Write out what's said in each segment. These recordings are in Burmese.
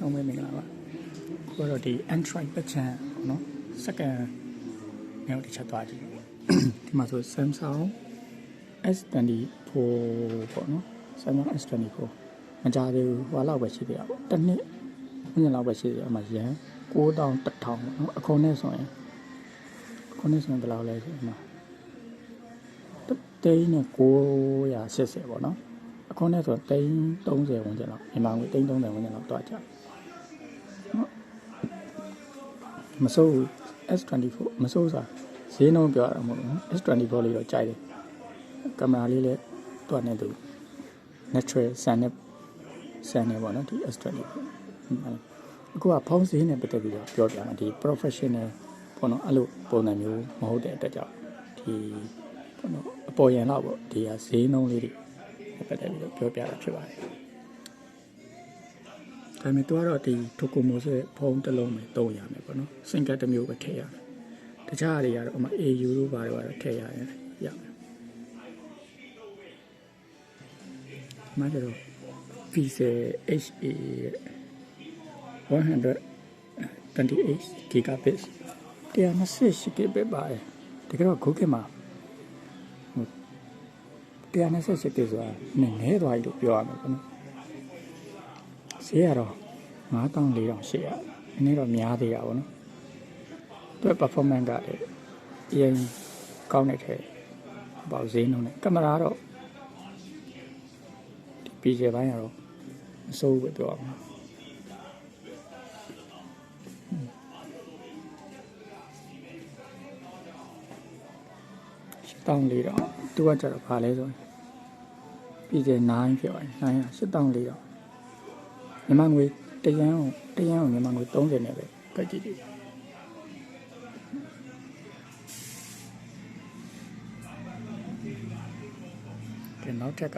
လုံးဝမင်္ဂလာပါကိုတော့ဒီ Android ပတ်ချမ်းနော် second မျိုးတစ်ချက်သွားကြည့်ဒီမှာဆို Samsung S24 ပေါ့နော် Samsung S24 မကြသေးဘူးဟိုလောက်ပဲရှိသေးတာပေါ့တစ်နှစ်ညလောက်ပဲရှိသေးတယ်အမှရန်9100ပေါ့နော်အခုနဲ့ဆိုရင်ဘယ်လောက်လဲဆိုတော့တိန်းနဲ့980ပေါ့နော်အခုနဲ့ဆိုတိန်း30ဝန်းကျင်လောက်မြန်မာငွေတိန်း30ဝန်းကျင်လောက်တွားကြနော်မစိုး S24 မစိုးစားဈေးနှုန်းပြောရမှာမဟုတ်ဘူး S24 လေးတော့ကြိုက်တယ်ကင်မရာလေးလည်းတွားနေသူ natural sun နဲ့ပေါ့နော်ဒီ S24 အခုကဖုန်းဈေးနဲ့ပတ်သက်ပြီးတော့ပြောပြမှာဒီ professional ပေါ့နော်အဲ့လိုပုံစံမျိုးမဟုတ်တဲ့အတွက်ကြောင့်ဒီပေါ့နော်အပေါ်ရန်တော့ပေါ့ဒီဟာဈေးနှုန်းလေးတွေပတ်သက်ပြီးတော့ပြောပြတာဖြစ်ပါတယ်ဒါပေမဲ့သူကတော့ဒီထိုကိုမိုဆိုတဲ့ဖုန်းတစ်လုံးပဲသုံးရမယ်ပေါ့နော်စင်ကတ်တစ်မျိုးပဲထည့်ရမယ်တခြားတွေကတော့အမ AU လို့ပါတော့ထည့်ရရင်ရမယ်မှကျတော့ Visa HA 128 gigabit 128 gigabit ပါတယ်တကယ်တော့ Google မှာ128 gigabit ဆိုတာနည်းနည်းသွားပြီလို့ပြောရမှာပေါ့နော်ဈေးကတော့9400အနည်းတော့များသေးတာပေါ့နော်သူ့ performance ကလည်းအရင်ကောင်းတဲ့ပေါ့ဈေးနှုန်းနဲ့ကင်မရာတော့ဒီ pixel ဘိုင်းကတော့အစိုးပဲပြောရမှာတောင်းလေးတော့သူကကြတော့ဘာလဲဆိုရင်ပြည်ကျ9ဖြစ်ပါတယ်900 8400မြန်မာငွေတရန်ကိုမြန်မာငွေ30နဲ့ပဲကြိုက်ကြည့်ဒီနောက်ထက်က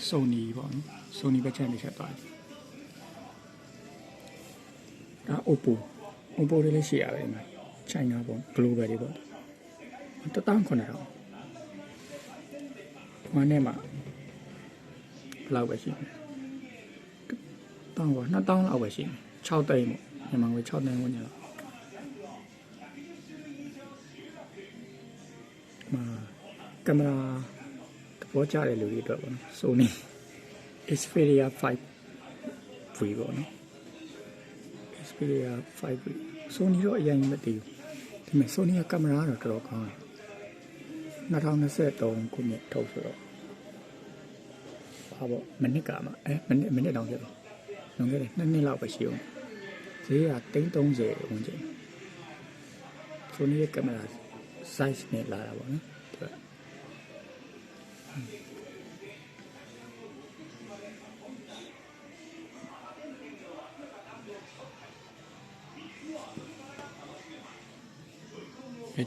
Sony ပေါ့နော် Sony ပဲချက်နေချက်သွားတယ်ဒါ Oppo တွေလည်းရှိရပါတယ်မှာ China ပေါ့ Global တွေပေါ့19000ဘာနဲ့မှဘယ်လောက်ပဲရှိတယ်တောင်းပါ2000လောက်ပဲရှိတယ်6သိန်းပေါ့မြန်မာငွေ6သိန်းဝန်းကျင်လောက်ကင်မရာပေါ်ကြတဲ့လူတွေအတွက်ပေါ့နော် Sony Xperia 5V ပေါ့နော် Xperia 5V Sony တော့အရင်မသိဘူးဒီမဲ့ Sony ကကင်မရာတော့တော်တော်ကောင်းတယ်2023ခုနှစ်ထုတ်ဆိုတော့ဟာပေါ့မိနစ်ကမှမိနစ်တောင်ပြတော့လွန်ခဲ့တဲ့2နှစ်လောက်ပဲရှိအောင်ဈေးက330ဝန်းကျင် Sony ရဲ့ကင်မရာ size နဲ့လာတာပေါ့နော်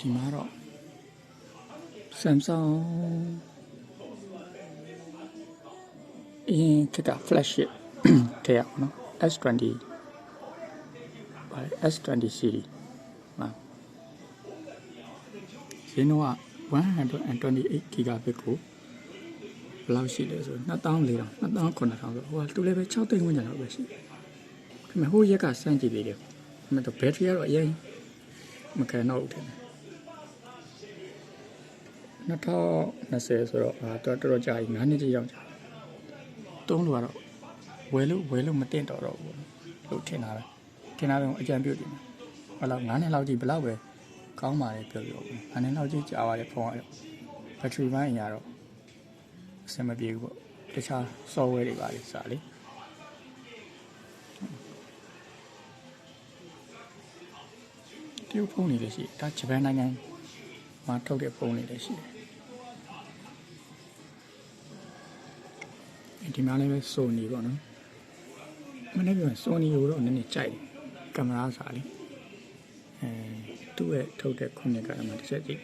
ဒီမှာတော့ Samsung အရင်က flagship ထည့်ရအောင်နော် S20 S20 series မှာဈေးနှုန်းက128 gigabit ကိုဘယ်လောက်ရှိလဲဆို2400 2900ဆိုဟိုကတူလည်းပဲ6သိန်းဝန်းကျင်လောက်ပဲရှိတယ်ဒါပေမဲ့ဟိုရက်ကစမ်းကြည့်သေးတယ်ဒါပေမဲ့ battery ကတော့အရင်မကန်တော့ဘူးထင်တယ်2020ဆိုတော့တော်တော်ကြာပြီ9နှစ်ကြီးရောက်ကြာသုံးလို့ကတော့ဝယ်လို့မတင်တော့ဘူးလို့ထင်တာပဲအကြံပြုတယ်ဘယ်လောက်9နှစ်လောက်ကြီးဘယ်လောက်ပဲကောင်းပါလေပြောပြော9နှစ်လောက်ကြီးကြာပါတယ်ဖုန်းကတော့ဘက်ထရီပိုင်းအရာတော့အဆင်မပြေဘူးပေါ့တခြား software တွေပါလေစာလေဒီဖုန်းတွေလည်းရှိဒါဂျပန်နိုင်ငံမှာထုတ်တဲ့ဖုန်းတွေလည်းရှိတယ်ဒီမှာလည်းပဲ Sony ပေါ့နော်မနေ့က Sony ကိုတော့နည်းနည်းကြိုက်တယ်ကင်မရာစာလေးသူ့ရဲ့ထုတ်တဲ့ခုနှစ်ကမှတစ်ချက်ကြည့်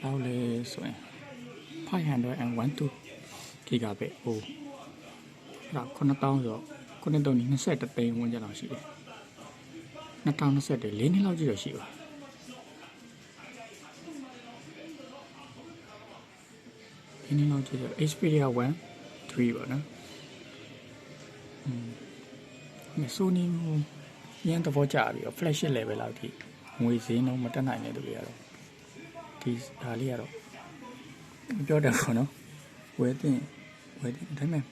လောက်လေဆိုရင်512 gigabit ဟိုအဲ့ဒါ9000ဆိုတော့9321သိန်းဝန်းကျင်လောက်ရှိတယ် 2021 4နှစ်လောက်ကြည့်တော့ရှိပါဒီနေ့လောက်ကြည့်တော့ Xperia 1 3ပေါ့နော်Sony ရန်တော့ကြာပြီ flagship level လောက်ထိငွေဈေးနှုန်းမတက်နိုင်တဲ့သူတွေကတော့ဒီဒါလေးကတော့ပြောတယ်ပေါ့နော်ဝယ်တင်ဒါပေမဲ့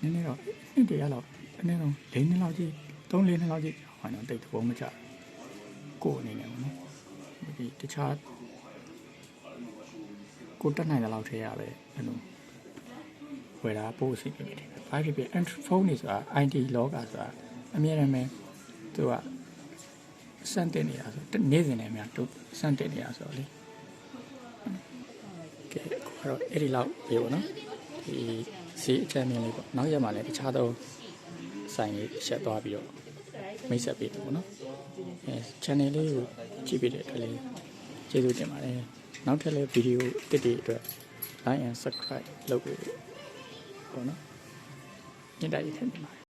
နည်းနည်းတော့နှစ်တည်းရတော့နည်းနည်းတော့၄နှစ်လောက်ကြည့်3-4နှစ်လောက်ကြည့်ဟောတော့တိတ်သဘောမကျကိုယ်အနေနဲ့ပေါ့နော်ဒီတခြားကိုတက်နိုင်တဲ့လောက်ထဲရပဲအဲ့လိုဝယ်တာပို့အစီအစဉ်တွေဘာဖြစ်ဖြစ် Android phone တွေဆိုတာ IT လောကဆိုတာအများအားဖြင့်သူကစမ်းတင်နေတာဆိုနေ့စဉ်နဲ့များတို့စမ်းတင်နေတာဆိုတော့လေကဲအခုကတော့အဲ့ဒီလောက်ပြေပေါ့နော်ဒီဈေးအချက်မြင်လေးပေါ့နောက်ရက်မှလည်းတခြားသောဆိုင်လေးရှက်သွားပြီးတော့မိတ်ဆက်ပေးတယ်ပေါ့နော်အဲ channel လေးကိုကြည့်ပေးတဲ့အတွက်လည်းကျေးဇူးတင်ပါတယ်နောက်ထပ်လည်းဗီဒီယိုတစ်တွေအတွက် like and subscribe လုပ်ပေးပေါ့နော်ညှိနှိုင်းရထည့်နေပါတယ်